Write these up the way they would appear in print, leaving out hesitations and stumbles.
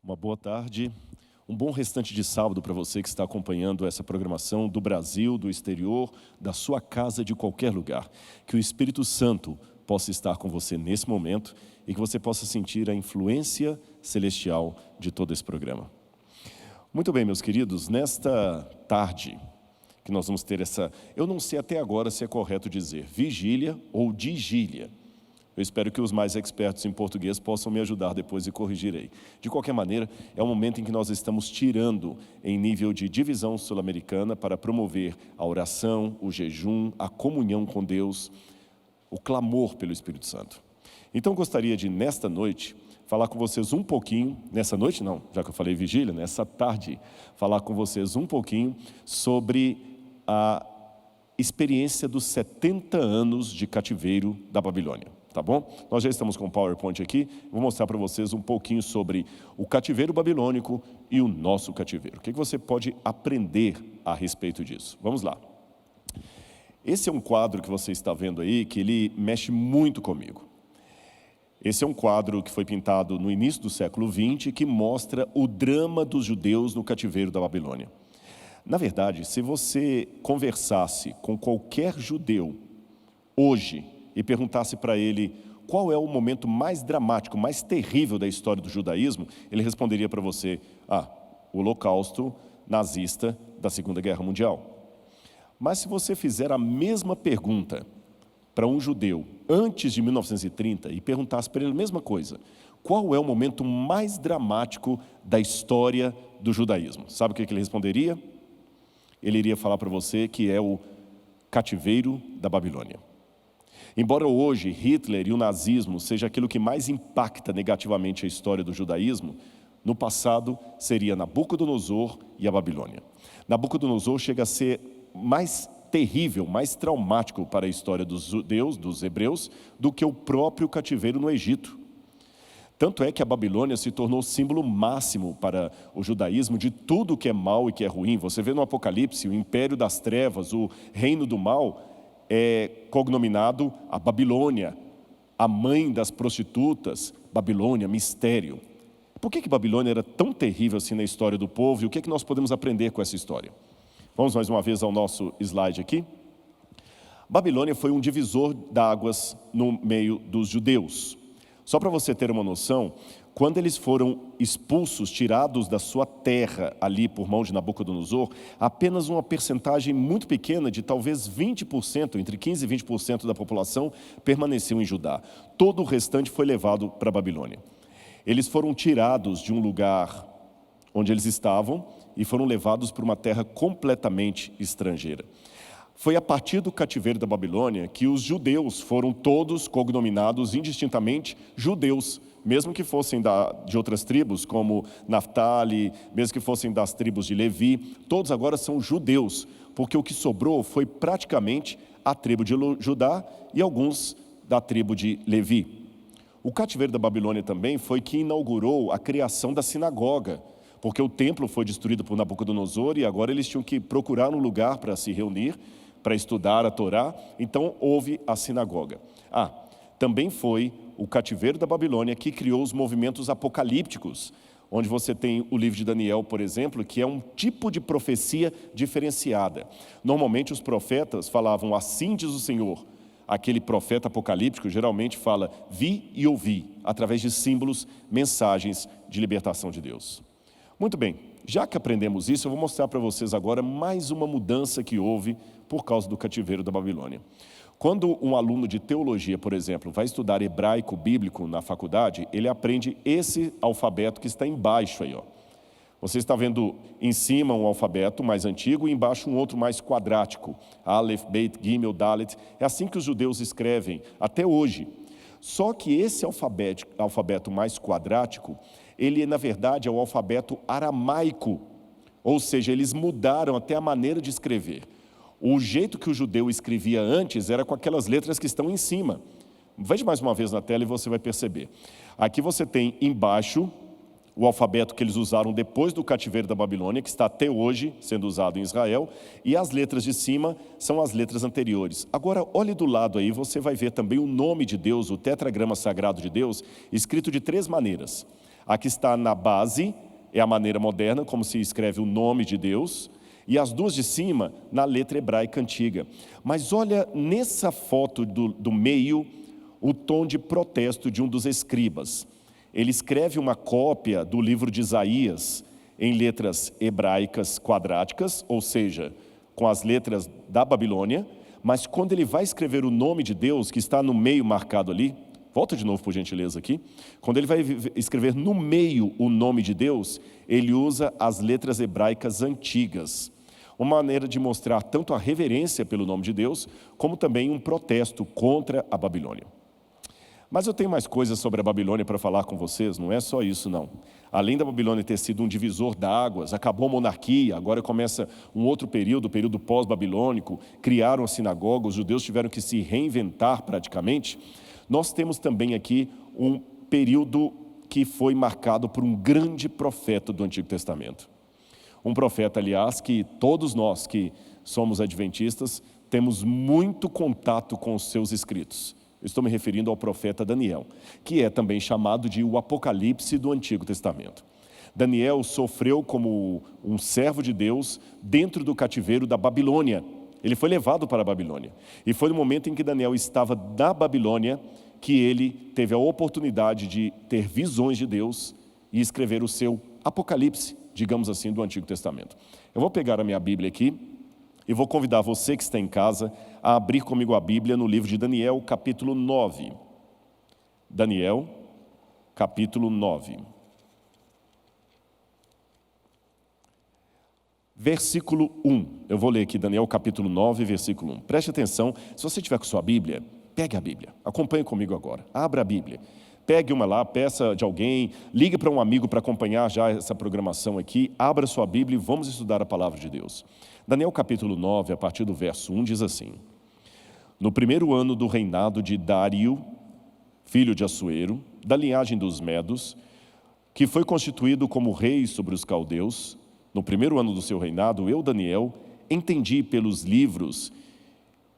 Uma boa tarde, um bom restante de sábado para você que está acompanhando essa programação do Brasil, do exterior, da sua casa, de qualquer lugar. Que o Espírito Santo possa estar com você nesse momento e que você possa sentir a influência celestial de todo esse programa. Muito bem, meus queridos, nesta tarde que nós vamos ter eu não sei até agora se é correto dizer vigília ou digília. Eu espero que os mais expertos em português possam me ajudar depois e corrigirei. De qualquer maneira, é o momento em que nós estamos tirando em nível de divisão sul-americana para promover a oração, o jejum, a comunhão com Deus, o clamor pelo Espírito Santo. Então, gostaria de, nesta noite, falar com vocês um pouquinho, nessa noite não, já que eu falei vigília, nessa tarde, falar com vocês um pouquinho sobre a experiência dos 70 anos de cativeiro da Babilônia. Tá bom? Nós já estamos com o PowerPoint aqui, vou mostrar para vocês um pouquinho sobre o cativeiro babilônico e o nosso cativeiro. O que você pode aprender a respeito disso? Vamos lá. Esse é um quadro que você está vendo aí, que ele mexe muito comigo. Esse é um quadro que foi pintado no início do século XX, que mostra o drama dos judeus no cativeiro da Babilônia. Na verdade, se você conversasse com qualquer judeu hoje e perguntasse para ele qual é o momento mais dramático, mais terrível da história do judaísmo, ele responderia para você, o holocausto nazista da Segunda Guerra Mundial. Mas se você fizer a mesma pergunta para um judeu antes de 1930 e perguntasse para ele a mesma coisa, qual é o momento mais dramático da história do judaísmo? Sabe o que ele responderia? Ele iria falar para você que é o cativeiro da Babilônia. Embora hoje Hitler e o nazismo seja aquilo que mais impacta negativamente a história do judaísmo, no passado seria Nabucodonosor e a Babilônia. Nabucodonosor chega a ser mais terrível, mais traumático para a história dos judeus, dos hebreus, do que o próprio cativeiro no Egito. Tanto é que a Babilônia se tornou o símbolo máximo para o judaísmo de tudo que é mal e que é ruim. Você vê no Apocalipse o império das trevas, o reino do mal, é cognominado a Babilônia, a mãe das prostitutas, Babilônia, mistério. Por que Babilônia era tão terrível assim na história do povo e o que nós podemos aprender com essa história? Vamos mais uma vez ao nosso slide aqui. Babilônia foi um divisor d'águas no meio dos judeus. Só para você ter uma noção, quando eles foram expulsos, tirados da sua terra ali por mão de Nabucodonosor, apenas uma percentagem muito pequena, de talvez 20%, entre 15% e 20% da população, permaneceu em Judá. Todo o restante foi levado para a Babilônia. Eles foram tirados de um lugar onde eles estavam e foram levados para uma terra completamente estrangeira. Foi a partir do cativeiro da Babilônia que os judeus foram todos cognominados indistintamente judeus, mesmo que fossem de outras tribos, como Naftali, mesmo que fossem das tribos de Levi, todos agora são judeus, porque o que sobrou foi praticamente a tribo de Judá e alguns da tribo de Levi. O cativeiro da Babilônia também foi que inaugurou a criação da sinagoga, porque o templo foi destruído por Nabucodonosor e agora eles tinham que procurar um lugar para se reunir, para estudar a Torá, então houve a sinagoga. Também foi o cativeiro da Babilônia que criou os movimentos apocalípticos, onde você tem o livro de Daniel, por exemplo, que é um tipo de profecia diferenciada. Normalmente os profetas falavam, assim diz o Senhor. Aquele profeta apocalíptico geralmente fala, vi e ouvi, através de símbolos, mensagens de libertação de Deus. Muito bem, já que aprendemos isso, eu vou mostrar para vocês agora mais uma mudança que houve por causa do cativeiro da Babilônia. Quando um aluno de teologia, por exemplo, vai estudar hebraico bíblico na faculdade, ele aprende esse alfabeto que está embaixo aí, ó. Você está vendo em cima um alfabeto mais antigo e embaixo um outro mais quadrático. Aleph, Beit, Gimel, Dalet. É assim que os judeus escrevem até hoje. Só que esse alfabeto mais quadrático, ele na verdade é o alfabeto aramaico. Ou seja, eles mudaram até a maneira de escrever. O jeito que o judeu escrevia antes era com aquelas letras que estão em cima. Veja mais uma vez na tela e você vai perceber. Aqui você tem embaixo o alfabeto que eles usaram depois do cativeiro da Babilônia, que está até hoje sendo usado em Israel, e as letras de cima são as letras anteriores. Agora, olhe do lado aí, você vai ver também o nome de Deus, o tetragrama sagrado de Deus, escrito de 3 maneiras. A que está na base é a maneira moderna, como se escreve o nome de Deus, e as duas de cima na letra hebraica antiga. Mas olha nessa foto do meio o tom de protesto de um dos escribas. Ele escreve uma cópia do livro de Isaías em letras hebraicas quadráticas, ou seja, com as letras da Babilônia, mas quando ele vai escrever o nome de Deus, que está no meio marcado ali, volta de novo por gentileza aqui, quando ele vai escrever no meio o nome de Deus, ele usa as letras hebraicas antigas. Uma maneira de mostrar tanto a reverência pelo nome de Deus, como também um protesto contra a Babilônia. Mas eu tenho mais coisas sobre a Babilônia para falar com vocês, não é só isso não. Além da Babilônia ter sido um divisor d'águas, acabou a monarquia, agora começa um outro período, o período pós-babilônico, criaram a sinagoga, os judeus tiveram que se reinventar praticamente. Nós temos também aqui um período que foi marcado por um grande profeta do Antigo Testamento. Um profeta, aliás, que todos nós que somos adventistas temos muito contato com os seus escritos. Eu estou me referindo ao profeta Daniel, que é também chamado de o Apocalipse do Antigo Testamento. Daniel sofreu como um servo de Deus dentro do cativeiro da Babilônia. Ele foi levado para a Babilônia. E foi no momento em que Daniel estava na Babilônia que ele teve a oportunidade de ter visões de Deus e escrever o seu Apocalipse, digamos assim, do Antigo Testamento. Eu vou pegar a minha Bíblia aqui e vou convidar você que está em casa a abrir comigo a Bíblia no livro de Daniel, capítulo 9. Daniel, capítulo 9. Versículo 1. Eu vou ler aqui Daniel, capítulo 9, versículo 1. Preste atenção, se você tiver com sua Bíblia, pegue a Bíblia. Acompanhe comigo agora. Abra a Bíblia. Pegue uma lá, peça de alguém, ligue para um amigo para acompanhar já essa programação aqui, abra sua Bíblia e vamos estudar a palavra de Deus. Daniel capítulo 9, a partir do verso 1, diz assim: No primeiro ano do reinado de Dário, filho de Assuero, da linhagem dos Medos, que foi constituído como rei sobre os caldeus, no primeiro ano do seu reinado, eu, Daniel, entendi pelos livros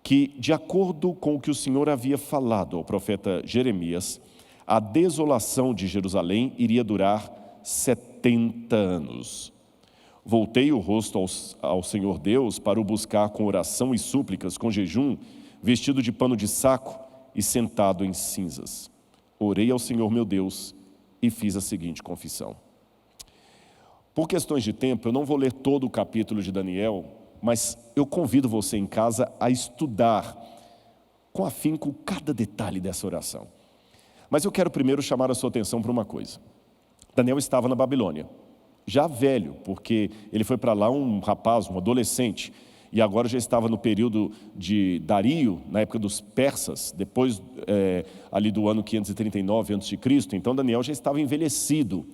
que, de acordo com o que o Senhor havia falado ao profeta Jeremias, a desolação de Jerusalém iria durar 70 anos. Voltei o rosto ao Senhor Deus para o buscar com oração e súplicas, com jejum, vestido de pano de saco e sentado em cinzas. Orei ao Senhor meu Deus e fiz a seguinte confissão. Por questões de tempo, eu não vou ler todo o capítulo de Daniel, mas eu convido você em casa a estudar com afinco cada detalhe dessa oração. Mas eu quero primeiro chamar a sua atenção para uma coisa. Daniel estava na Babilônia, já velho, porque ele foi para lá um rapaz, um adolescente, e agora já estava no período de Dario, na época dos persas, depois ali do ano 539 a.C., então Daniel já estava envelhecido.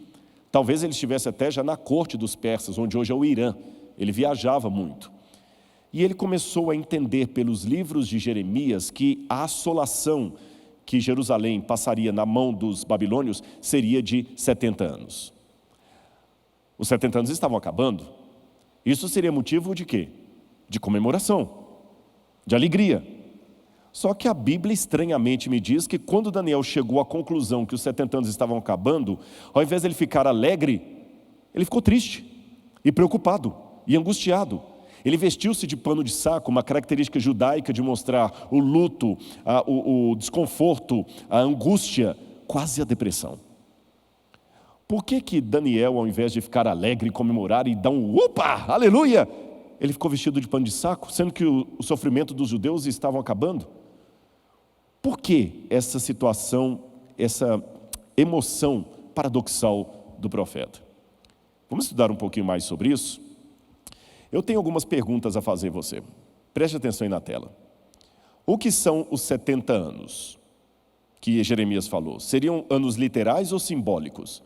Talvez ele estivesse até já na corte dos persas, onde hoje é o Irã. Ele viajava muito. E ele começou a entender pelos livros de Jeremias que a assolação que Jerusalém passaria na mão dos babilônios seria de 70 anos. Os 70 anos estavam acabando. Isso seria motivo de quê? De comemoração, de alegria. Só que a Bíblia estranhamente me diz que quando Daniel chegou à conclusão que os 70 anos estavam acabando, ao invés de ele ficar alegre, ele ficou triste e preocupado e angustiado. Ele vestiu-se de pano de saco, uma característica judaica de mostrar o luto, o desconforto, a angústia, quase a depressão. Por que Daniel, ao invés de ficar alegre e comemorar e dar um opa, aleluia, ele ficou vestido de pano de saco, sendo que o sofrimento dos judeus estava acabando? Por que essa situação, essa emoção paradoxal do profeta? Vamos estudar um pouquinho mais sobre isso? Eu tenho algumas perguntas a fazer a você. Preste atenção aí na tela. O que são os 70 anos que Jeremias falou? Seriam anos literais ou simbólicos?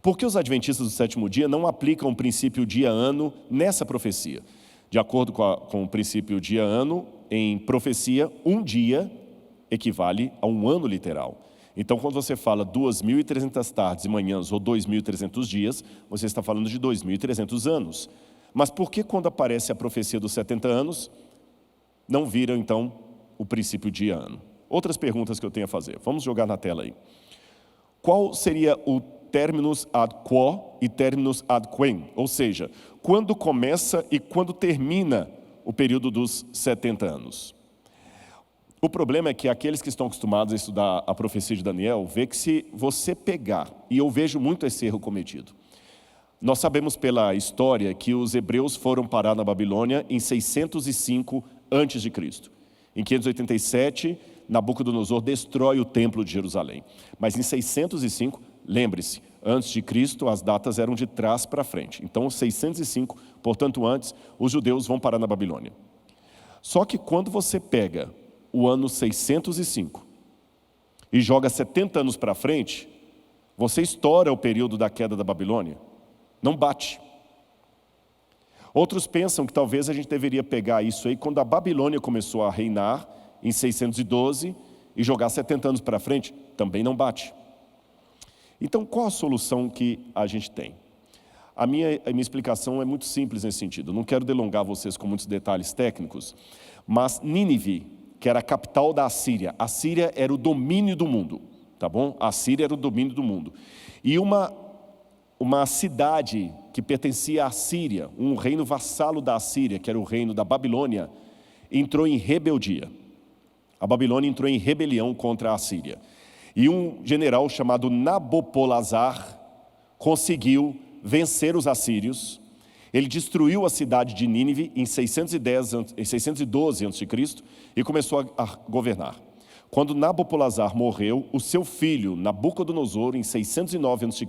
Por que os adventistas do sétimo dia não aplicam o princípio dia-ano nessa profecia? De acordo com o princípio dia-ano, em profecia, um dia equivale a um ano literal. Então, quando você fala 2.300 tardes e manhãs ou 2.300 dias, você está falando de 2.300 anos. Mas por que quando aparece a profecia dos 70 anos, não vira então o princípio dia-ano? Outras perguntas que eu tenho a fazer. Vamos jogar na tela aí. Qual seria o terminus ad quo e terminus ad quem, ou seja, quando começa e quando termina o período dos 70 anos. O problema é que aqueles que estão acostumados a estudar a profecia de Daniel, vê que se você pegar, e eu vejo muito esse erro cometido, nós sabemos pela história que os hebreus foram parar na Babilônia em 605 a.C. Em 587, Nabucodonosor destrói o templo de Jerusalém. Mas em 605, lembre-se, antes de Cristo as datas eram de trás para frente. Então 605, portanto antes, os judeus vão parar na Babilônia. Só que quando você pega o ano 605 e joga 70 anos para frente, você estoura o período da queda da Babilônia. Não bate. Outros pensam que talvez a gente deveria pegar isso aí quando a Babilônia começou a reinar em 612 e jogar 70 anos para frente, também não bate. Então qual a solução que a gente tem? A minha explicação é muito simples nesse sentido. Não quero delongar vocês com muitos detalhes técnicos, mas Nínive, que era a capital da Assíria. A Síria era o domínio do mundo, tá bom? A Síria era o domínio do mundo. E uma cidade que pertencia à Síria, um reino vassalo da Assíria, que era o reino da Babilônia, entrou em rebeldia. A Babilônia entrou em rebelião contra a Assíria. E um general chamado Nabopolassar conseguiu vencer os assírios. Ele destruiu a cidade de Nínive em 612 a.C. e começou a governar. Quando Nabopolassar morreu, o seu filho, Nabucodonosor, em 609 a.C.,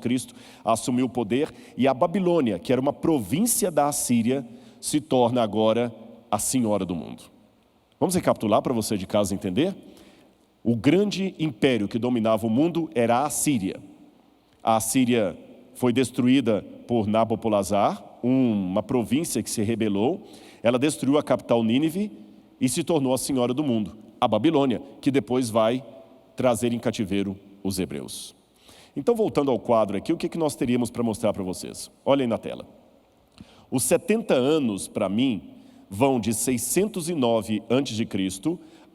assumiu o poder e a Babilônia, que era uma província da Assíria, se torna agora a senhora do mundo. Vamos recapitular para você de casa entender? O grande império que dominava o mundo era a Assíria. A Assíria foi destruída por Nabopolassar, uma província que se rebelou. Ela destruiu a capital Nínive e se tornou a senhora do mundo, a Babilônia, que depois vai trazer em cativeiro os hebreus. Então, voltando ao quadro aqui, o que nós teríamos para mostrar para vocês? Olhem na tela. Os 70 anos, para mim, vão de 609 a.C.,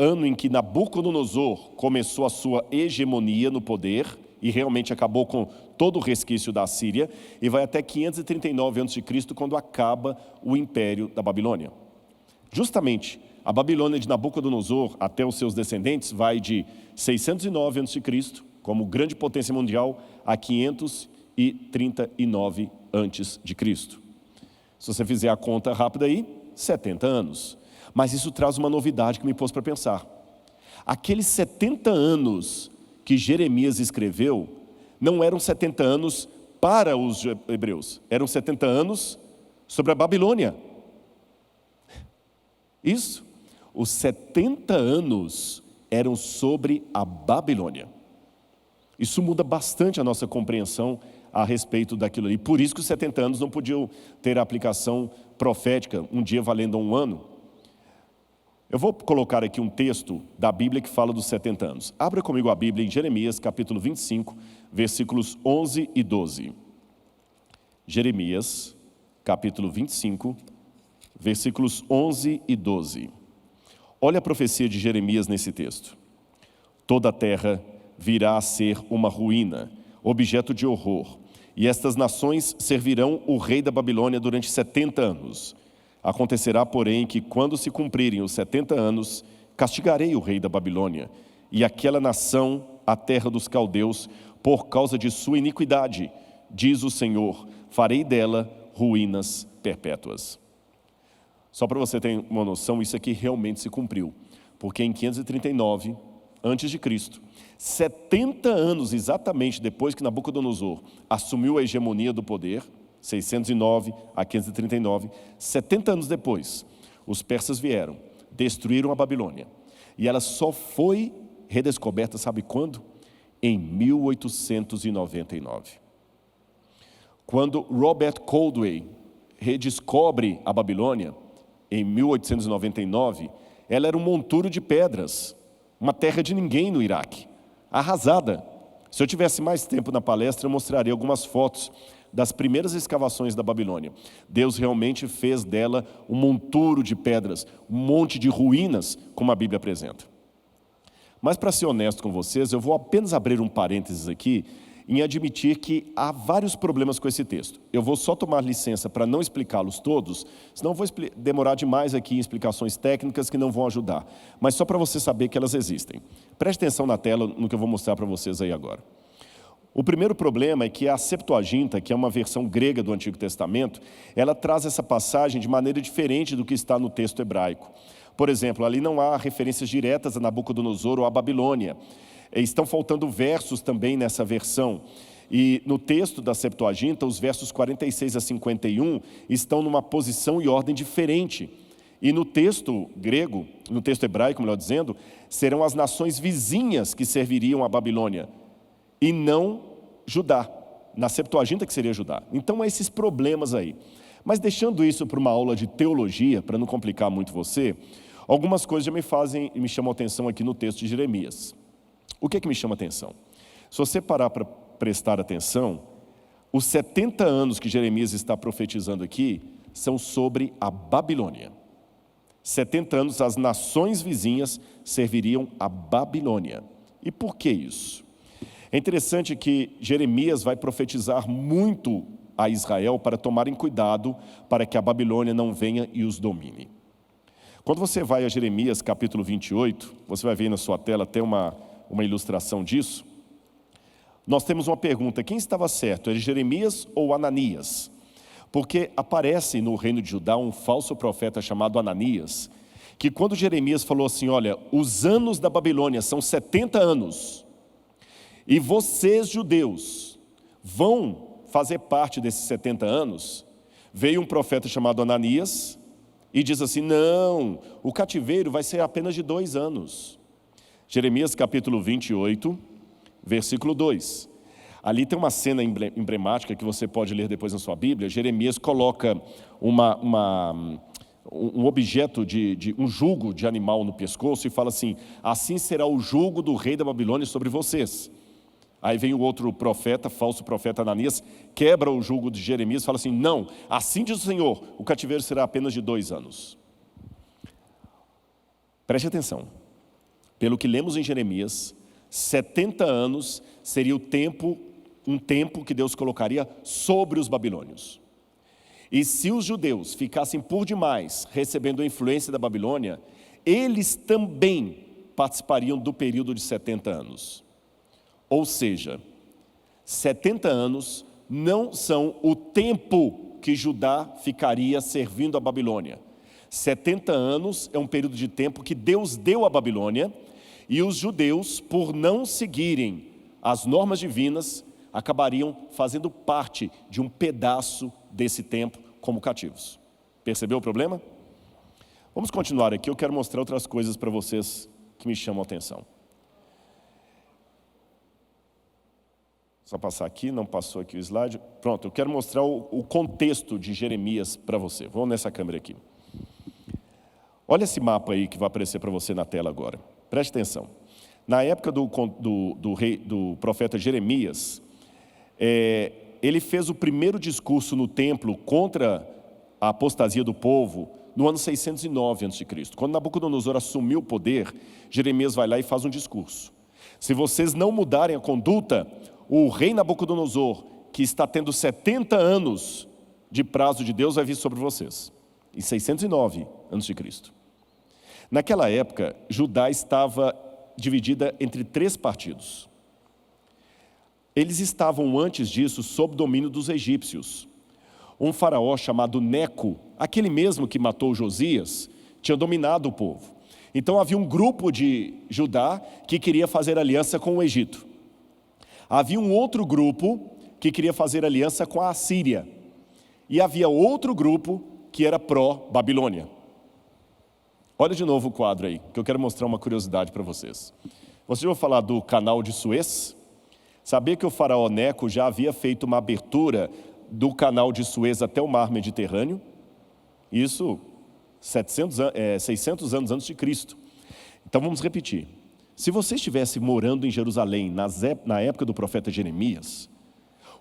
ano em que Nabucodonosor começou a sua hegemonia no poder e realmente acabou com todo o resquício da Síria, e vai até 539 a.C., quando acaba o império da Babilônia. Justamente, a Babilônia de Nabucodonosor até os seus descendentes vai de 609 a.C., como grande potência mundial, a 539 a.C. Se você fizer a conta rápida aí, 70 anos. Mas isso traz uma novidade que me pôs para pensar. Aqueles 70 anos que Jeremias escreveu não eram 70 anos para os hebreus, eram 70 anos sobre a Babilônia. Isso, os 70 anos eram sobre a Babilônia. Isso muda bastante a nossa compreensão a respeito daquilo ali. Por isso que os 70 anos não podiam ter a aplicação profética, um dia valendo um ano. Eu vou colocar aqui um texto da Bíblia que fala dos 70 anos. Abra comigo a Bíblia em Jeremias, capítulo 25, versículos 11 e 12. Jeremias, capítulo 25, versículos 11 e 12. Olha a profecia de Jeremias nesse texto. Toda a terra virá a ser uma ruína, objeto de horror, e estas nações servirão o rei da Babilônia durante 70 anos. Acontecerá, porém, que quando se cumprirem os 70 anos, castigarei o rei da Babilônia e aquela nação, a terra dos caldeus, por causa de sua iniquidade, diz o Senhor, farei dela ruínas perpétuas. Só para você ter uma noção, isso aqui realmente se cumpriu, porque em 539 a.C., 70 anos exatamente depois que Nabucodonosor assumiu a hegemonia do poder, 609 a 539, 70 anos depois, os persas vieram, destruíram a Babilônia. E ela só foi redescoberta, sabe quando? Em 1899. Quando Robert Caldwell redescobre a Babilônia, em 1899, ela era um monturo de pedras, uma terra de ninguém no Iraque, arrasada. Se eu tivesse mais tempo na palestra, eu mostraria algumas fotos das primeiras escavações da Babilônia. Deus realmente fez dela um monturo de pedras, um monte de ruínas, como a Bíblia apresenta. Mas para ser honesto com vocês, eu vou apenas abrir um parênteses aqui em admitir que há vários problemas com esse texto. Eu vou só tomar licença para não explicá-los todos, senão vou demorar demais aqui em explicações técnicas que não vão ajudar. Mas só para você saber que elas existem. Preste atenção na tela no que eu vou mostrar para vocês aí agora. O primeiro problema é que a Septuaginta, que é uma versão grega do Antigo Testamento, ela traz essa passagem de maneira diferente do que está no texto hebraico. Por exemplo, ali não há referências diretas a Nabucodonosor ou a Babilônia. Estão faltando versos também nessa versão. E no texto da Septuaginta, os versos 46 a 51 estão numa posição e ordem diferente. E no texto grego, no texto hebraico, melhor dizendo, serão as nações vizinhas que serviriam a Babilônia, e não Judá. Na Septuaginta que seria Judá. Então há esses problemas aí. Mas deixando isso para uma aula de teologia, para não complicar muito você, algumas coisas já me chamam a atenção aqui no texto de Jeremias. O que é que me chama a atenção? Se você parar para prestar atenção, os 70 anos que Jeremias está profetizando aqui são sobre a Babilônia. 70 anos as nações vizinhas serviriam a Babilônia. E por que isso? É interessante que Jeremias vai profetizar muito a Israel para tomarem cuidado para que a Babilônia não venha e os domine. Quando você vai a Jeremias capítulo 28, você vai ver na sua tela até uma ilustração disso. Nós temos uma pergunta: quem estava certo, era Jeremias ou Ananias? Porque aparece no reino de Judá um falso profeta chamado Ananias, que quando Jeremias falou assim: olha, os anos da Babilônia são 70 anos, e vocês judeus vão fazer parte desses 70 anos, veio um profeta chamado Ananias e diz assim: não, o cativeiro vai ser apenas de 2 anos. Jeremias capítulo 28, versículo 2. Ali tem uma cena emblemática que você pode ler depois na sua Bíblia. Jeremias coloca um objeto um jugo de animal no pescoço e fala assim: assim será o jugo do rei da Babilônia sobre vocês. Aí vem o outro profeta, falso profeta Ananias, quebra o jugo de Jeremias e fala assim: não, assim diz o Senhor, o cativeiro será apenas de 2 anos. Preste atenção. Pelo que lemos em Jeremias, 70 anos seria um tempo que Deus colocaria sobre os babilônios. E se os judeus ficassem por demais recebendo a influência da Babilônia, eles também participariam do período de 70 anos. Ou seja, 70 anos não são o tempo que Judá ficaria servindo a Babilônia. 70 anos é um período de tempo que Deus deu à Babilônia, e os judeus, por não seguirem as normas divinas, acabariam fazendo parte de um pedaço desse tempo como cativos. Percebeu o problema? Vamos continuar aqui, eu quero mostrar outras coisas para vocês que me chamam a atenção. Só passar aqui, não passou aqui o slide. Pronto, eu quero mostrar o contexto de Jeremias para você. Vamos nessa câmera aqui. Olha esse mapa aí que vai aparecer para você na tela agora. Preste atenção. Na época do profeta Jeremias, ele fez o primeiro discurso no templo contra a apostasia do povo no ano 609 a.C. Quando Nabucodonosor assumiu o poder, Jeremias vai lá e faz um discurso. Se vocês não mudarem a conduta, o rei Nabucodonosor, que está tendo 70 anos de prazo de Deus, vai vir sobre vocês. Em 609 a.C. Naquela época, Judá estava dividida entre 3 partidos. Eles estavam antes disso sob domínio dos egípcios. Um faraó chamado Neco, aquele mesmo que matou Josias, tinha dominado o povo. Então havia um grupo de Judá que queria fazer aliança com o Egito. Havia um outro grupo que queria fazer aliança com a Assíria. E havia outro grupo que era pró-Babilônia. Olha de novo o quadro aí, que eu quero mostrar uma curiosidade para vocês. Vocês vão falar do canal de Suez? Sabia que o faraó Neco já havia feito uma abertura do canal de Suez até o mar Mediterrâneo? Isso 600 anos antes de Cristo. Então vamos repetir. Se você estivesse morando em Jerusalém na época do profeta Jeremias,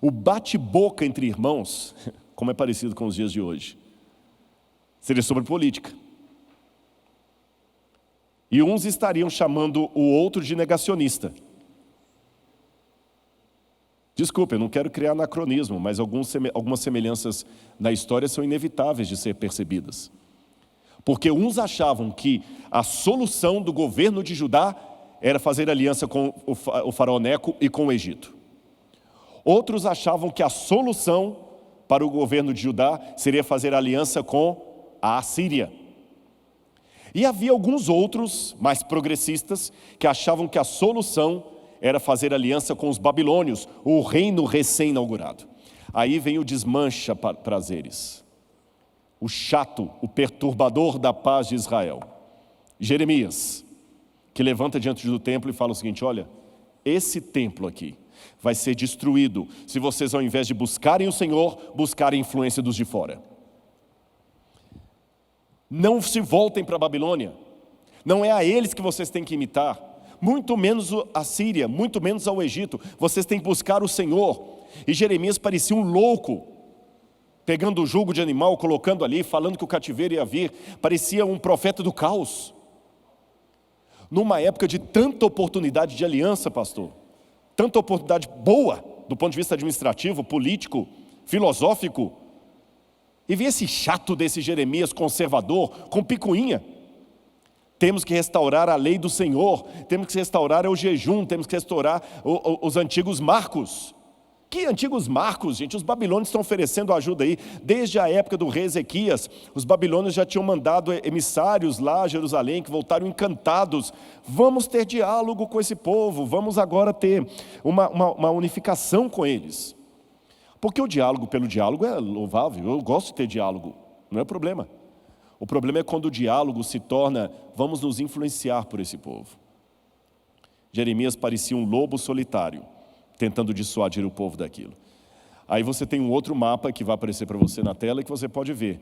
o bate-boca entre irmãos, como é parecido com os dias de hoje, seria sobre política. E uns estariam chamando o outro de negacionista. Desculpe, eu não quero criar anacronismo, mas algumas semelhanças na história são inevitáveis de ser percebidas. Porque uns achavam que a solução do governo de Judá era fazer aliança com o faraó Neco e com o Egito. Outros achavam que a solução para o governo de Judá seria fazer aliança com a Assíria. E havia alguns outros, mais progressistas, que achavam que a solução era fazer aliança com os babilônios, o reino recém-inaugurado. Aí vem o desmancha prazeres, o chato, o perturbador da paz de Israel, Jeremias, que levanta diante do templo e fala o seguinte: olha, esse templo aqui vai ser destruído se vocês, ao invés de buscarem o Senhor, buscarem a influência dos de fora. Não se voltem para a Babilônia, não é a eles que vocês têm que imitar, muito menos a Síria, muito menos ao Egito, vocês têm que buscar o Senhor. E Jeremias parecia um louco, pegando o jugo de animal, colocando ali, falando que o cativeiro ia vir, parecia um profeta do caos. Numa época de tanta oportunidade de aliança, pastor, tanta oportunidade boa, do ponto de vista administrativo, político, filosófico, e vi esse chato desse Jeremias conservador, com picuinha. Temos que restaurar a lei do Senhor, temos que restaurar o jejum, temos que restaurar os antigos marcos. Que antigos marcos, gente? Os babilônios estão oferecendo ajuda aí. Desde a época do rei Ezequias, os babilônios já tinham mandado emissários lá a Jerusalém, que voltaram encantados. Vamos ter diálogo com esse povo, vamos agora ter uma unificação com eles. Porque o diálogo pelo diálogo é louvável, eu gosto de ter diálogo, não é problema. O problema é quando o diálogo se torna, vamos nos influenciar por esse povo. Jeremias parecia um lobo solitário, tentando dissuadir o povo daquilo. Aí você tem um outro mapa que vai aparecer para você na tela e que você pode ver.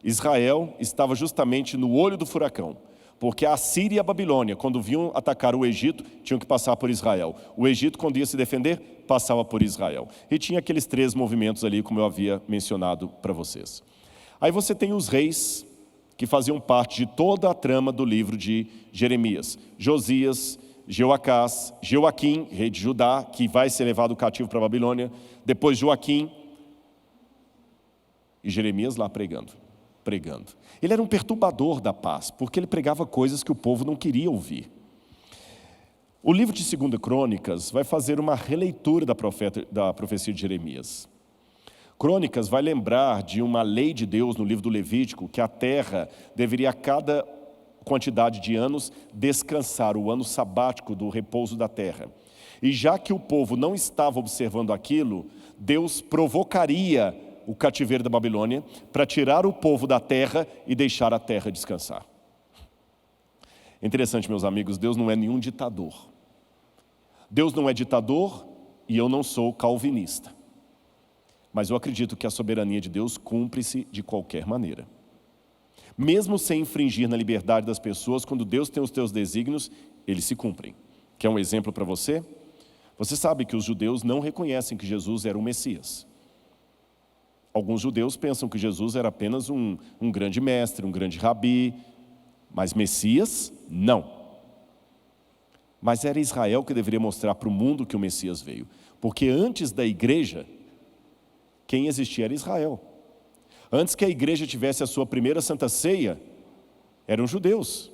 Israel estava justamente no olho do furacão, porque a Síria e a Babilônia, quando vinham atacar o Egito, tinham que passar por Israel. O Egito, quando ia se defender, passava por Israel. E tinha aqueles 3 movimentos ali, como eu havia mencionado para vocês. Aí você tem os reis, que faziam parte de toda a trama do livro de Jeremias. Josias, Jeoacás, Joaquim, rei de Judá, que vai ser levado cativo para a Babilônia. Depois Joaquim e Jeremias lá pregando. Ele era um perturbador da paz, porque ele pregava coisas que o povo não queria ouvir. O livro de 2 Crônicas vai fazer uma releitura da profecia de Jeremias. Crônicas vai lembrar de uma lei de Deus no livro do Levítico, que a terra deveria a cada quantidade de anos descansar, o ano sabático do repouso da terra. E já que o povo não estava observando aquilo, Deus provocaria o cativeiro da Babilônia para tirar o povo da terra e deixar a terra descansar. Interessante, meus amigos, Deus não é nenhum ditador. Deus não é ditador e eu não sou calvinista. Mas eu acredito que a soberania de Deus cumpre-se de qualquer maneira. Mesmo sem infringir na liberdade das pessoas, quando Deus tem os teus desígnios, eles se cumprem. Quer um exemplo para você? Você sabe que os judeus não reconhecem que Jesus era o Messias. Alguns judeus pensam que Jesus era apenas um grande mestre, um grande rabi, mas Messias, não. Mas era Israel que deveria mostrar para o mundo que o Messias veio. Porque antes da igreja, quem existia era Israel. Antes que a igreja tivesse a sua primeira Santa Ceia, eram judeus.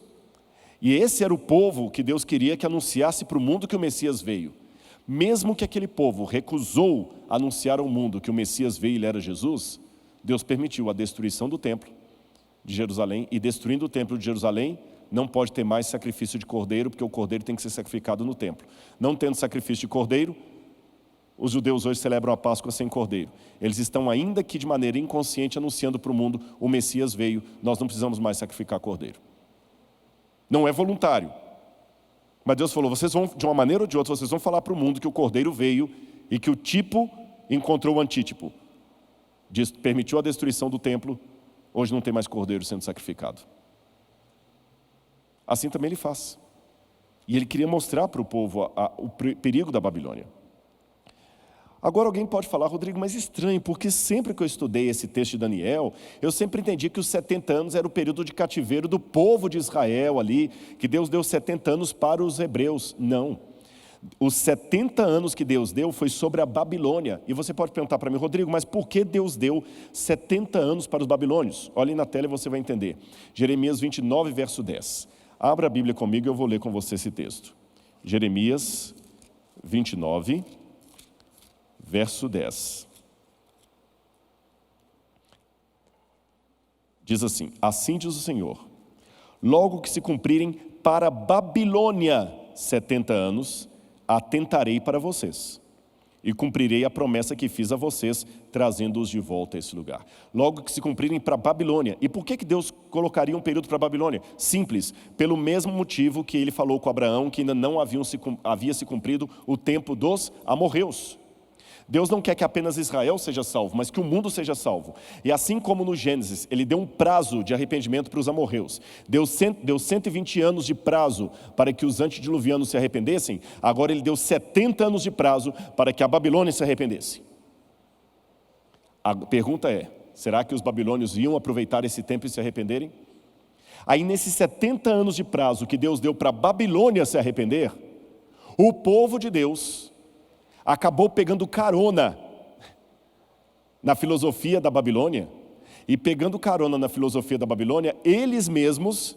E esse era o povo que Deus queria que anunciasse para o mundo que o Messias veio. Mesmo que aquele povo recusou anunciar ao mundo que o Messias veio e ele era Jesus, Deus permitiu a destruição do templo de Jerusalém. E destruindo o templo de Jerusalém, não pode ter mais sacrifício de cordeiro, porque o cordeiro tem que ser sacrificado no templo. Não tendo sacrifício de cordeiro, os judeus hoje celebram a Páscoa sem cordeiro. Eles estão ainda que de maneira inconsciente anunciando para o mundo, o Messias veio, nós não precisamos mais sacrificar cordeiro. Não é voluntário. Mas Deus falou, vocês vão, de uma maneira ou de outra, vocês vão falar para o mundo que o cordeiro veio e que o tipo encontrou o antítipo. Permitiu a destruição do templo, hoje não tem mais cordeiro sendo sacrificado. Assim também ele faz. E ele queria mostrar para o povo o perigo da Babilônia. Agora alguém pode falar, Rodrigo, mas estranho, porque sempre que eu estudei esse texto de Daniel, eu sempre entendi que os 70 anos era o período de cativeiro do povo de Israel ali, que Deus deu 70 anos para os hebreus. Não. Os 70 anos que Deus deu foi sobre a Babilônia. E você pode perguntar para mim, Rodrigo, mas por que Deus deu 70 anos para os babilônios? Olhe na tela e você vai entender. Jeremias 29, verso 10. Abra a Bíblia comigo e eu vou ler com você esse texto. Jeremias 29, verso 10. Diz assim: assim diz o Senhor, logo que se cumprirem para a Babilônia 70 anos, atentarei para vocês e cumprirei a promessa que fiz a vocês, trazendo-os de volta a esse lugar. Logo que se cumprirem para a Babilônia. E por que Deus colocaria um período para a Babilônia? Simples, pelo mesmo motivo que ele falou com Abraão, que ainda não havia se cumprido o tempo dos amorreus. Deus não quer que apenas Israel seja salvo, mas que o mundo seja salvo. E assim como no Gênesis, ele deu um prazo de arrependimento para os amorreus. Deu 120 anos de prazo para que os antediluvianos se arrependessem. Agora ele deu 70 anos de prazo para que a Babilônia se arrependesse. A pergunta é, será que os babilônios iam aproveitar esse tempo e se arrependerem? Aí nesses 70 anos de prazo que Deus deu para a Babilônia se arrepender, o povo de Deus acabou pegando carona na filosofia da Babilônia, e pegando carona na filosofia da Babilônia, eles mesmos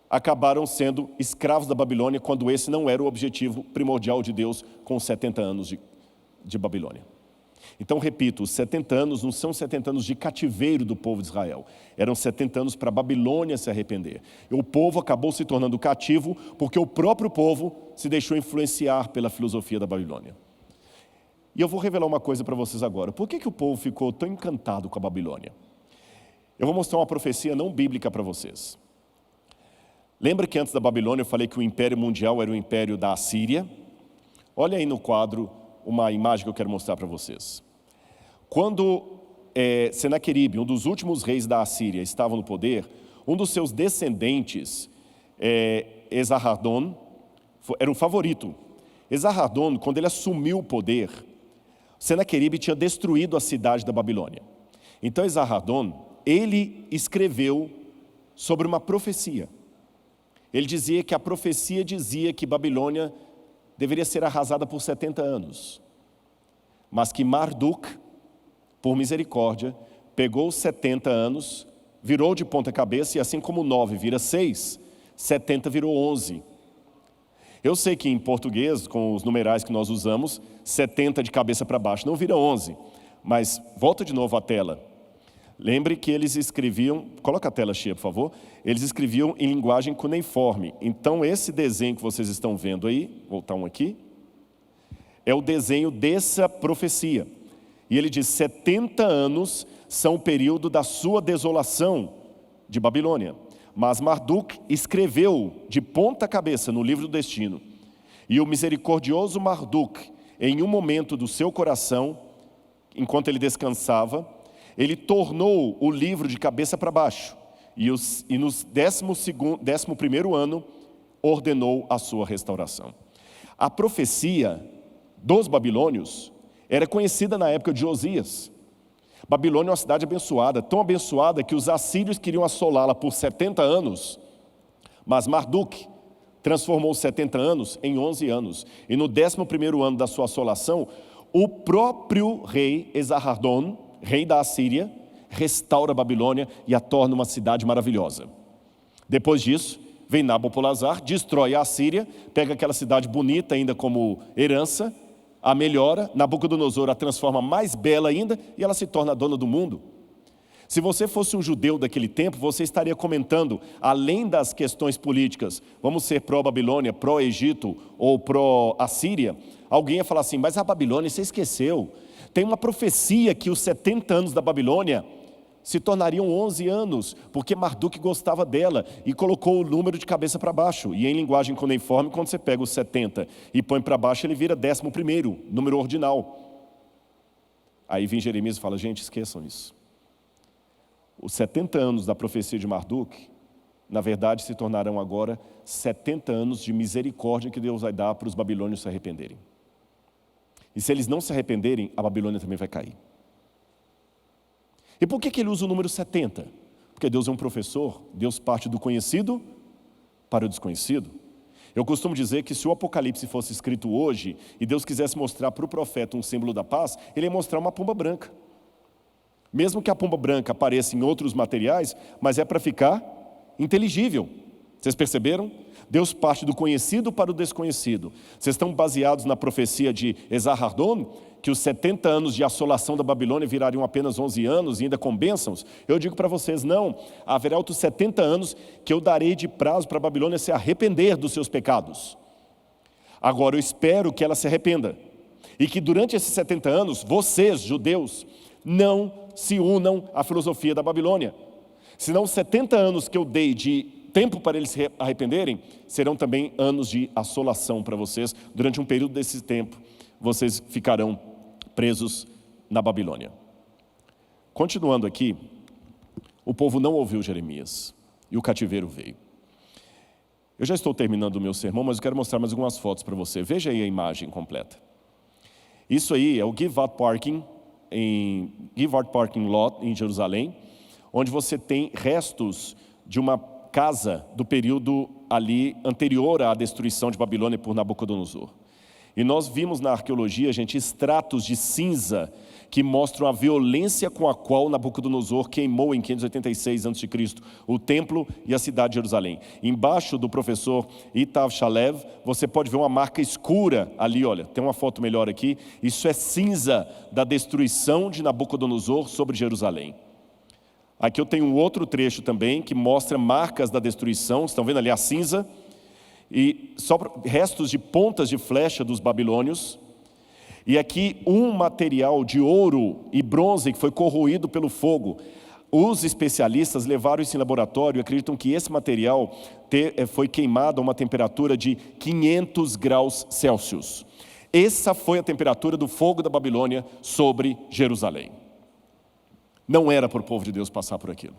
acabaram sendo escravos da Babilônia, quando esse não era o objetivo primordial de Deus com os 70 anos de Babilônia. Então, repito, os 70 anos não são 70 anos de cativeiro do povo de Israel, eram 70 anos para a Babilônia se arrepender. E o povo acabou se tornando cativo, porque o próprio povo se deixou influenciar pela filosofia da Babilônia. E eu vou revelar uma coisa para vocês agora. Por que o povo ficou tão encantado com a Babilônia? Eu vou mostrar uma profecia não bíblica para vocês. Lembra que antes da Babilônia eu falei que o império mundial era o império da Assíria? Olha aí no quadro uma imagem que eu quero mostrar para vocês. Quando Senaqueribe, um dos últimos reis da Assíria, estava no poder, um dos seus descendentes, Esarhadon, era um favorito. Esarhadon, quando ele assumiu o poder, Senaqueribe tinha destruído a cidade da Babilônia. Então Esarhadon, ele escreveu sobre uma profecia. Ele dizia que a profecia dizia que Babilônia deveria ser arrasada por 70 anos. Mas que Marduk, por misericórdia, pegou os 70 anos, virou de ponta cabeça, e assim como 9 vira 6, 70 virou 11. Eu sei que em português, com os numerais que nós usamos, 70 de cabeça para baixo não vira 11. Mas volta de novo à tela. Lembre que eles escreviam, coloca a tela cheia, por favor. Eles escreviam em linguagem cuneiforme. Então esse desenho que vocês estão vendo aí, voltar um aqui, é o desenho dessa profecia. E ele diz, 70 anos são o período da sua desolação de Babilônia. Mas Marduk escreveu de ponta cabeça no livro do destino. E o misericordioso Marduk, em um momento do seu coração, enquanto ele descansava, ele tornou o livro de cabeça para baixo. E no 11º ano, ordenou a sua restauração. A profecia dos babilônios era conhecida na época de Josias. Babilônia é uma cidade abençoada, tão abençoada que os assírios queriam assolá-la por 70 anos, mas Marduk transformou os 70 anos em 11 anos. E no 11º ano da sua assolação, o próprio rei Esarhadon, rei da Assíria, restaura a Babilônia e a torna uma cidade maravilhosa. Depois disso, vem Nabopolassar, destrói a Assíria, pega aquela cidade bonita ainda como herança, a melhora, Nabucodonosor a transforma mais bela ainda e ela se torna a dona do mundo. Se você fosse um judeu daquele tempo, você estaria comentando, além das questões políticas, vamos ser pró-Babilônia, pró-Egito ou pró-Assíria, alguém ia falar assim, mas a Babilônia, você esqueceu, tem uma profecia que os 70 anos da Babilônia se tornariam 11 anos, porque Marduk gostava dela e colocou o número de cabeça para baixo. E em linguagem cuneiforme, quando você pega os 70 e põe para baixo, ele vira 11º, número ordinal. Aí vem Jeremias e fala, gente, esqueçam isso. Os 70 anos da profecia de Marduk, na verdade, se tornarão agora 70 anos de misericórdia que Deus vai dar para os babilônios se arrependerem. E se eles não se arrependerem, a Babilônia também vai cair. E por que ele usa o número 70? Porque Deus é um professor, Deus parte do conhecido para o desconhecido. Eu costumo dizer que se o Apocalipse fosse escrito hoje e Deus quisesse mostrar para o profeta um símbolo da paz, ele ia mostrar uma pomba branca. Mesmo que a pomba branca apareça em outros materiais, mas é para ficar inteligível. Vocês perceberam? Deus parte do conhecido para o desconhecido. Vocês estão baseados na profecia de Esarhaddon, que os 70 anos de assolação da Babilônia virariam apenas 11 anos e ainda com bênçãos? Eu digo para vocês, não. Haverá outros 70 anos que eu darei de prazo para a Babilônia se arrepender dos seus pecados. Agora eu espero que ela se arrependa. E que durante esses 70 anos, vocês, judeus, não se unam à filosofia da Babilônia. Senão os 70 anos que eu dei de tempo para eles se arrependerem, serão também anos de assolação para vocês. Durante um período desse tempo, vocês ficarão presos na Babilônia. Continuando aqui, o povo não ouviu Jeremias e o cativeiro veio. Eu já estou terminando o meu sermão, mas eu quero mostrar mais algumas fotos para você. Veja aí a imagem completa. Isso aí é o Givat Parking Lot em Jerusalém, onde você tem restos de uma casa do período ali anterior à destruição de Babilônia por Nabucodonosor. E nós vimos na arqueologia, gente, estratos de cinza que mostram a violência com a qual Nabucodonosor queimou em 586 a.C. o templo e a cidade de Jerusalém. Embaixo do professor Itav Shalev, você pode ver uma marca escura ali, olha, tem uma foto melhor aqui. Isso é cinza da destruição de Nabucodonosor sobre Jerusalém. Aqui eu tenho um outro trecho também que mostra marcas da destruição. Estão vendo ali a cinza? E só restos de pontas de flecha dos babilônios. E aqui um material de ouro e bronze que foi corroído pelo fogo. Os especialistas levaram isso em laboratório e acreditam que esse material foi queimado a uma temperatura de 500 graus Celsius. Essa foi a temperatura do fogo da Babilônia sobre Jerusalém. Não era para o povo de Deus passar por aquilo.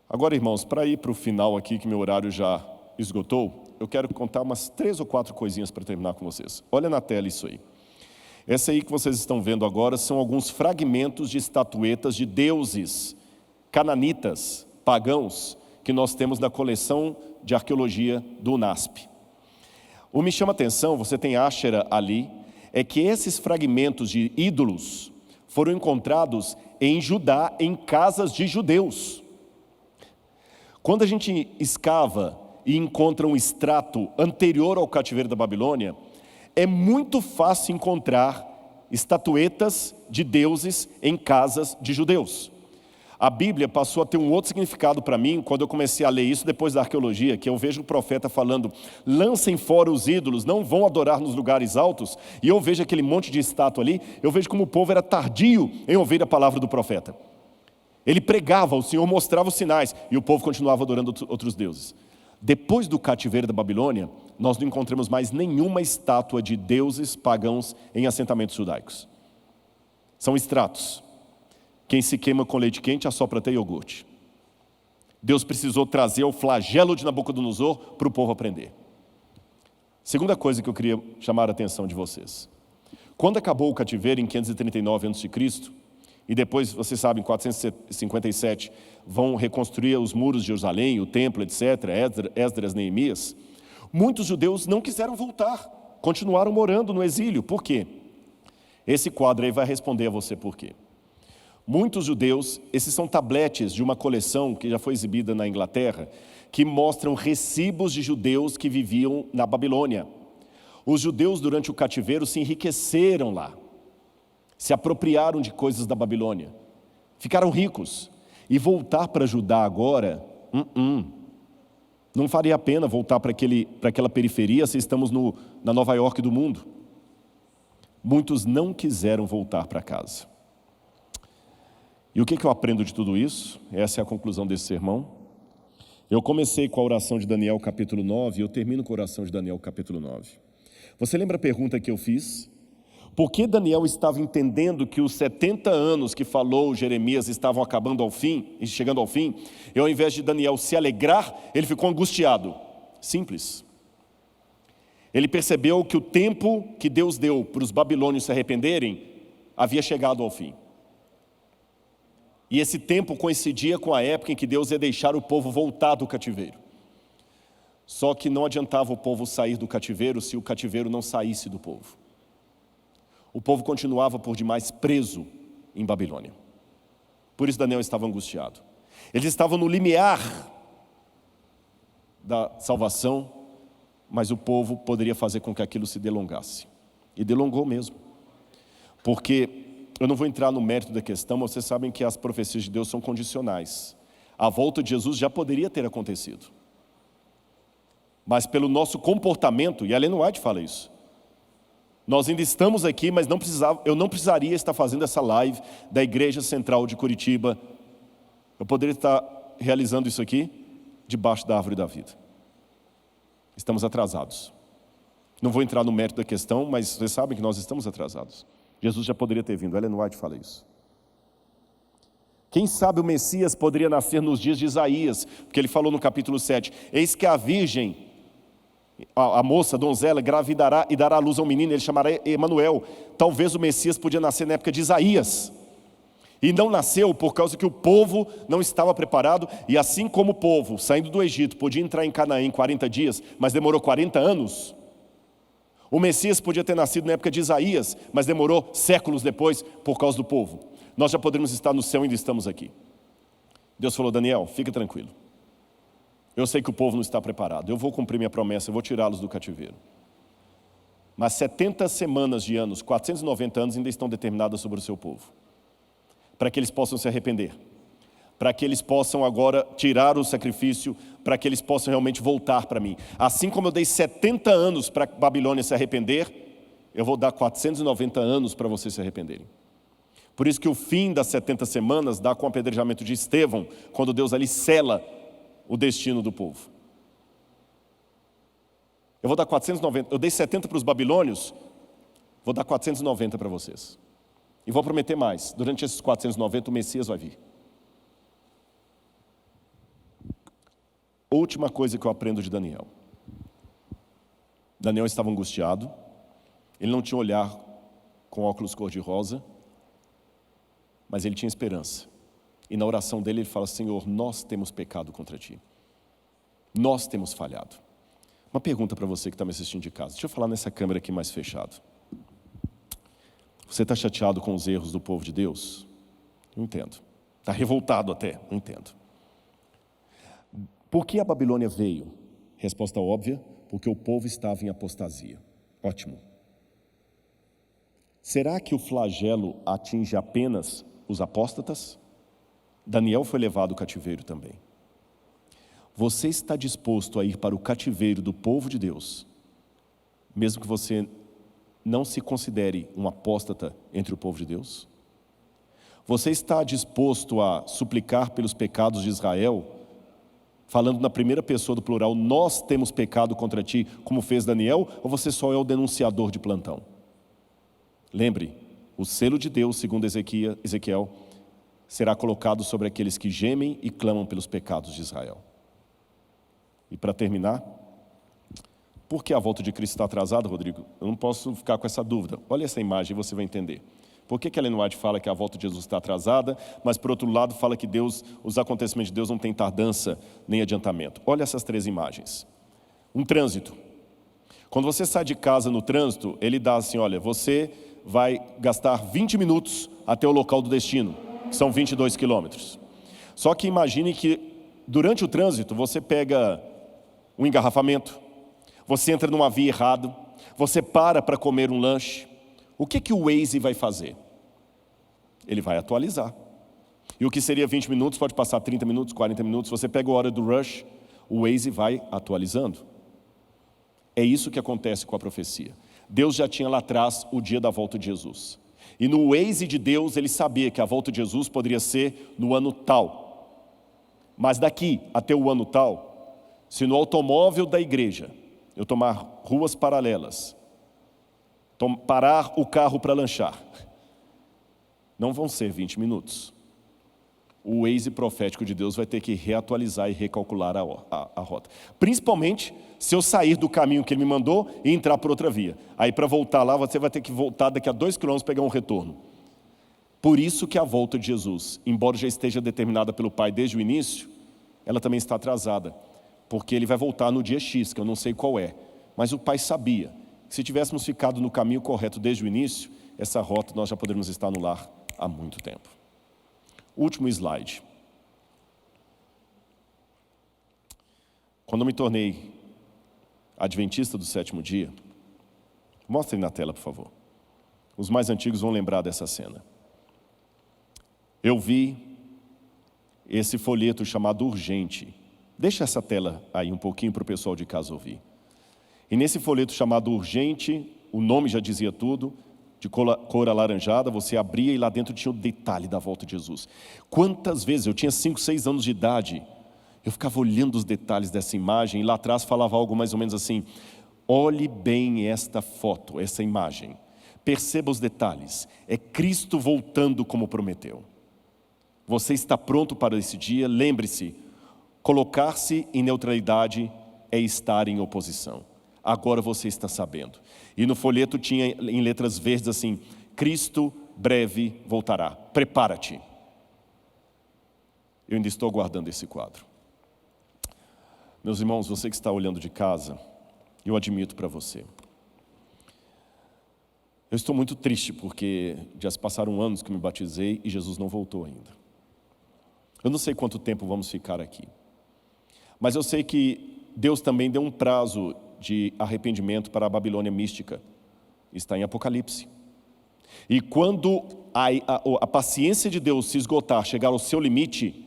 Agora, irmãos, para ir para o final aqui, que meu horário já esgotou, eu quero contar umas 3 ou 4 coisinhas para terminar com vocês. Olha na tela isso aí. Essa aí que vocês estão vendo agora são alguns fragmentos de estatuetas de deuses cananitas, pagãos, que nós temos na coleção de arqueologia do UNASP. O que me chama a atenção, você tem Áshera ali, é que esses fragmentos de ídolos foram encontrados em Judá, em casas de judeus. Quando a gente escava e encontra um extrato anterior ao cativeiro da Babilônia, é muito fácil encontrar estatuetas de deuses em casas de judeus. A Bíblia passou a ter um outro significado para mim quando eu comecei a ler isso depois da arqueologia, que eu vejo o profeta falando, lancem fora os ídolos, não vão adorar nos lugares altos, e eu vejo aquele monte de estátua ali, eu vejo como o povo era tardio em ouvir a palavra do profeta. Ele pregava, o Senhor mostrava os sinais, e o povo continuava adorando outros deuses. Depois do cativeiro da Babilônia, nós não encontramos mais nenhuma estátua de deuses pagãos em assentamentos judaicos. São extratos. Quem se queima com leite quente assopra até iogurte. Deus precisou trazer o flagelo de Nabucodonosor para o povo aprender. Segunda coisa que eu queria chamar a atenção de vocês. Quando acabou o cativeiro em 539 a.C., e depois, vocês sabem, em 457, vão reconstruir os muros de Jerusalém, o templo, etc., Esdras, Neemias, muitos judeus não quiseram voltar, continuaram morando no exílio. Por quê? Esse quadro aí vai responder a você por quê. Muitos judeus, esses são tabletes de uma coleção que já foi exibida na Inglaterra, que mostram recibos de judeus que viviam na Babilônia. Os judeus durante o cativeiro se enriqueceram lá, se apropriaram de coisas da Babilônia, ficaram ricos. E voltar para Judá agora, não faria a pena voltar para aquela periferia se estamos na Nova York do mundo. Muitos não quiseram voltar para casa. E o que eu aprendo de tudo isso? Essa é a conclusão desse sermão. Eu comecei com a oração de Daniel capítulo 9 e eu termino com a oração de Daniel capítulo 9. Você lembra a pergunta que eu fiz? Por que Daniel estava entendendo que os 70 anos que falou Jeremias estavam acabando ao fim, e chegando ao fim, e ao invés de Daniel se alegrar, ele ficou angustiado? Simples. Ele percebeu que o tempo que Deus deu para os babilônios se arrependerem havia chegado ao fim. E esse tempo coincidia com a época em que Deus ia deixar o povo voltar do cativeiro. Só que não adiantava o povo sair do cativeiro se o cativeiro não saísse do povo. O povo continuava por demais preso em Babilônia. Por isso Daniel estava angustiado. Eles estavam no limiar da salvação, mas o povo poderia fazer com que aquilo se delongasse. E delongou mesmo. Porque, eu não vou entrar no mérito da questão, mas vocês sabem que as profecias de Deus são condicionais. A volta de Jesus já poderia ter acontecido. Mas pelo nosso comportamento, e a Ellen White fala isso, nós ainda estamos aqui, mas eu não precisaria estar fazendo essa live da Igreja Central de Curitiba. Eu poderia estar realizando isso aqui debaixo da árvore da vida. Estamos atrasados. Não vou entrar no mérito da questão, mas vocês sabem que nós estamos atrasados. Jesus já poderia ter vindo. Ellen White fala isso. Quem sabe o Messias poderia nascer nos dias de Isaías, porque ele falou no capítulo 7, eis que a virgem, a moça, a donzela, engravidará e dará à luz a um menino, ele chamará Emanuel. Talvez o Messias podia nascer na época de Isaías. E não nasceu por causa que o povo não estava preparado. E assim como o povo, saindo do Egito, podia entrar em Canaã em 40 dias, mas demorou 40 anos. O Messias podia ter nascido na época de Isaías, mas demorou séculos depois por causa do povo. Nós já poderíamos estar no céu e ainda estamos aqui. Deus falou, Daniel, fica tranquilo. Eu sei que o povo não está preparado. Eu vou cumprir minha promessa, eu vou tirá-los do cativeiro. Mas 70 semanas de anos, 490 anos ainda estão determinadas sobre o seu povo. Para que eles possam se arrepender. Para que eles possam agora tirar o sacrifício, para que eles possam realmente voltar para mim. Assim como eu dei 70 anos para a Babilônia se arrepender, eu vou dar 490 anos para vocês se arrependerem. Por isso que o fim das 70 semanas dá com o apedrejamento de Estevão, quando Deus ali sela o destino do povo. Eu vou dar 490, eu dei 70 para os babilônios, vou dar 490 para vocês. E vou prometer mais, durante esses 490 o Messias vai vir. Última coisa que eu aprendo de Daniel. Daniel estava angustiado, ele não tinha um olhar com óculos cor-de-rosa, mas ele tinha esperança. E na oração dele ele fala, Senhor, nós temos pecado contra Ti. Nós temos falhado. Uma pergunta para você que está me assistindo de casa. Deixa eu falar nessa câmera aqui mais fechado. Você está chateado com os erros do povo de Deus? Não entendo. Está revoltado até? Não entendo. Por que a Babilônia veio? Resposta óbvia, porque o povo estava em apostasia. Ótimo. Será que o flagelo atinge apenas os apóstatas? Daniel foi levado ao cativeiro também. Você está disposto a ir para o cativeiro do povo de Deus, mesmo que você não se considere um apóstata entre o povo de Deus? Você está disposto a suplicar pelos pecados de Israel, falando na primeira pessoa do plural, nós temos pecado contra ti, como fez Daniel, ou você só é o denunciador de plantão? Lembre, o selo de Deus, segundo Ezequiel, será colocado sobre aqueles que gemem e clamam pelos pecados de Israel. E para terminar, por que a volta de Cristo está atrasada, Rodrigo? Eu não posso ficar com essa dúvida. Olha essa imagem e você vai entender. Por que a Ellen White fala que a volta de Jesus está atrasada, mas por outro lado fala que os acontecimentos de Deus não têm tardança nem adiantamento? Olha essas 3 imagens. Um trânsito. Quando você sai de casa no trânsito, ele dá assim, olha, você vai gastar 20 minutos até o local do destino, que são 22 quilômetros. Só que imagine que durante o trânsito você pega um engarrafamento, você entra numa via errada, você para comer um lanche. O que o Waze vai fazer? Ele vai atualizar. E o que seria 20 minutos pode passar 30 minutos, 40 minutos. Você pega a hora do rush, o Waze vai atualizando. É isso que acontece com a profecia. Deus já tinha lá atrás o dia da volta de Jesus. E no Waze de Deus ele sabia que a volta de Jesus poderia ser no ano tal. Mas daqui até o ano tal, se no automóvel da igreja eu tomar ruas paralelas, parar o carro para lanchar, não vão ser 20 minutos. O Waze profético de Deus vai ter que reatualizar e recalcular a rota. Principalmente se eu sair do caminho que Ele me mandou e entrar por outra via. Aí para voltar lá, você vai ter que voltar daqui a 2 quilômetros pegar um retorno. Por isso que a volta de Jesus, embora já esteja determinada pelo Pai desde o início, ela também está atrasada. porque ele vai voltar no dia X, que eu não sei qual é. Mas o Pai sabia que se tivéssemos ficado no caminho correto desde o início, essa rota nós já poderíamos estar no lar há muito tempo. Último slide. Quando eu me tornei adventista do sétimo dia, mostrem na tela, por favor. Os mais antigos vão lembrar dessa cena. Eu vi esse folheto chamado Urgente. Deixa essa tela aí um pouquinho para o pessoal de casa ouvir. E nesse folheto chamado Urgente, o nome já dizia tudo, de cor alaranjada, você abria e lá dentro tinha o detalhe da volta de Jesus. Quantas vezes, eu tinha 5, 6 anos de idade, eu ficava olhando os detalhes dessa imagem, e lá atrás falava algo mais ou menos assim: olhe bem esta foto, essa imagem, perceba os detalhes, é Cristo voltando como prometeu. Você está pronto para esse dia? Lembre-se, colocar-se em neutralidade é estar em oposição. Agora você está sabendo. E no folheto tinha em letras verdes assim: Cristo breve voltará, prepara-te. Eu ainda estou guardando esse quadro. Meus irmãos, você que está olhando de casa, eu admito para você. Eu estou muito triste porque já se passaram anos que me batizei e Jesus não voltou ainda. Eu não sei quanto tempo vamos ficar aqui. Mas eu sei que Deus também deu um prazo de arrependimento para a Babilônia mística. Está em Apocalipse. E quando a paciência de Deus se esgotar, chegar ao seu limite,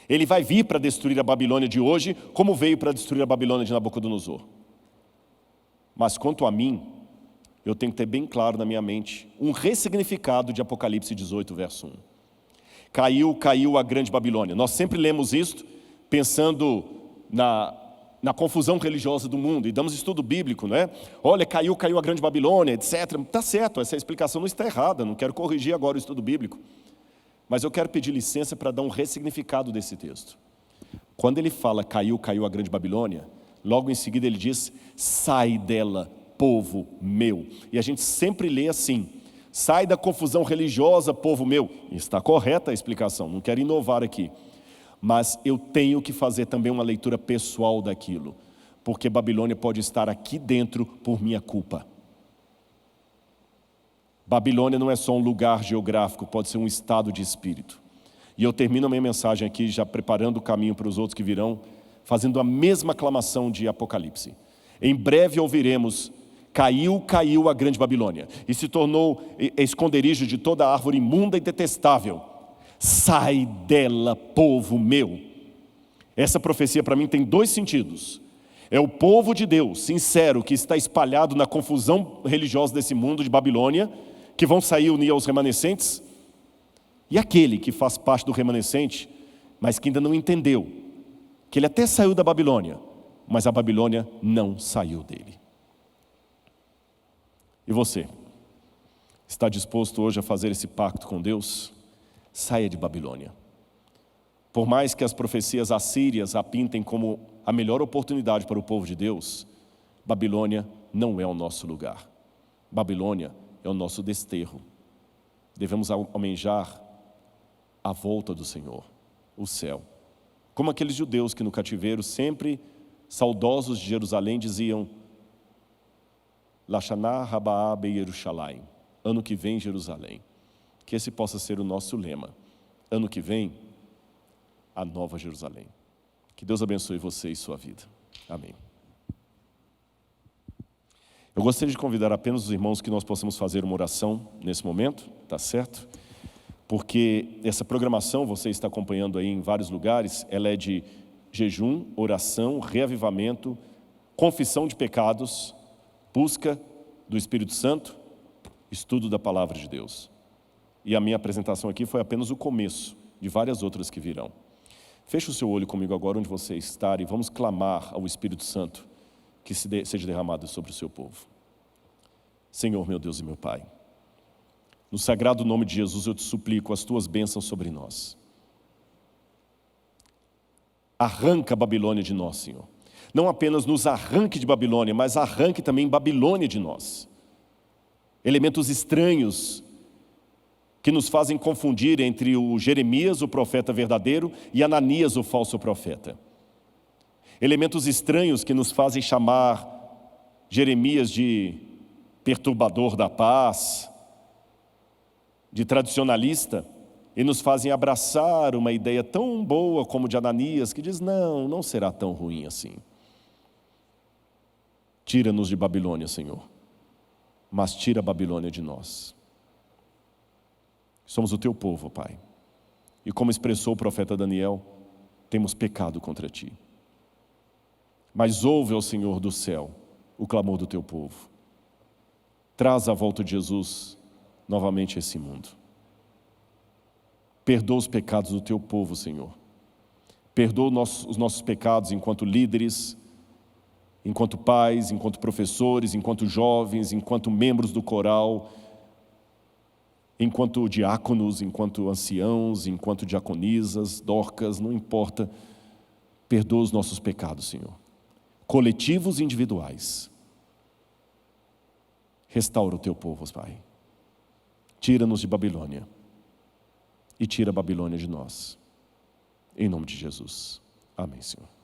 Ele vai vir para destruir a Babilônia de hoje, como veio para destruir a Babilônia de Nabucodonosor. Mas quanto a mim, eu tenho que ter bem claro na minha mente um ressignificado de Apocalipse 18, verso 1. Caiu a grande Babilônia. Nós sempre lemos isto pensando na confusão religiosa do mundo, e damos estudo bíblico, não é? Olha, caiu a grande Babilônia, etc. Está certo, essa explicação não está errada, não quero corrigir agora o estudo bíblico. Mas eu quero pedir licença para dar um ressignificado desse texto. Quando ele fala caiu a grande Babilônia, logo em seguida ele diz: sai dela, povo meu. E a gente sempre lê assim: sai da confusão religiosa, povo meu. E está correta a explicação, não quero inovar aqui. Mas eu tenho que fazer também uma leitura pessoal daquilo, porque Babilônia pode estar aqui dentro por minha culpa. Babilônia não é só um lugar geográfico, pode ser um estado de espírito. E eu termino a minha mensagem aqui, já preparando o caminho para os outros que virão, fazendo a mesma aclamação de Apocalipse. Em breve ouviremos: caiu a grande Babilônia, e se tornou esconderijo de toda árvore imunda e detestável. Sai dela, povo meu. Essa profecia para mim tem 2 sentidos. É o povo de Deus, sincero, que está espalhado na confusão religiosa desse mundo de Babilônia, que vão sair unir aos remanescentes, e aquele que faz parte do remanescente, mas que ainda não entendeu, que ele até saiu da Babilônia, mas a Babilônia não saiu dele. E você? Está disposto hoje a fazer esse pacto com Deus? Saia de Babilônia. Por mais que as profecias assírias a pintem como a melhor oportunidade para o povo de Deus, Babilônia não é o nosso lugar. Babilônia é o nosso desterro. Devemos almejar a volta do Senhor, o céu. Como aqueles judeus que no cativeiro, sempre saudosos de Jerusalém, diziam: Lashaná Rabaa Beirushalayim, ano que vem Jerusalém. Que esse possa ser o nosso lema. Ano que vem, a nova Jerusalém. Que Deus abençoe você e sua vida. Amém. Eu gostaria de convidar apenas os irmãos que nós possamos fazer uma oração nesse momento, tá certo? Porque essa programação, você está acompanhando aí em vários lugares, ela é de jejum, oração, reavivamento, confissão de pecados, busca do Espírito Santo, estudo da Palavra de Deus. E a minha apresentação aqui foi apenas o começo de várias outras que virão. Feche o seu olho comigo agora onde você está e vamos clamar ao Espírito Santo que seja derramado sobre o seu povo. Senhor, meu Deus e meu Pai, no sagrado nome de Jesus eu te suplico as tuas bênçãos sobre nós. Arranca a Babilônia de nós, Senhor. Não apenas nos arranque de Babilônia, mas arranque também Babilônia de nós. Elementos estranhos que nos fazem confundir entre o Jeremias, o profeta verdadeiro, e Ananias, o falso profeta. elementos estranhos que nos fazem chamar Jeremias de perturbador da paz, de tradicionalista, e nos fazem abraçar uma ideia tão boa como de Ananias, que diz, não, não será tão ruim assim. Tira-nos de Babilônia, Senhor, mas tira a Babilônia de nós. Somos o teu povo, Pai, e como expressou o profeta Daniel, temos pecado contra ti. Mas ouve, ó Senhor do céu, o clamor do teu povo. Traz a volta de Jesus novamente a esse mundo. Perdoa os pecados do teu povo, Senhor. Perdoa os nossos pecados enquanto líderes, enquanto pais, enquanto professores, enquanto jovens, enquanto membros do coral, enquanto diáconos, enquanto anciãos, enquanto diaconisas, dorcas, não importa. Perdoa os nossos pecados, Senhor. Coletivos e individuais. Restaura o teu povo, Pai. Tira-nos de Babilônia. E tira a Babilônia de nós. Em nome de Jesus. Amém, Senhor.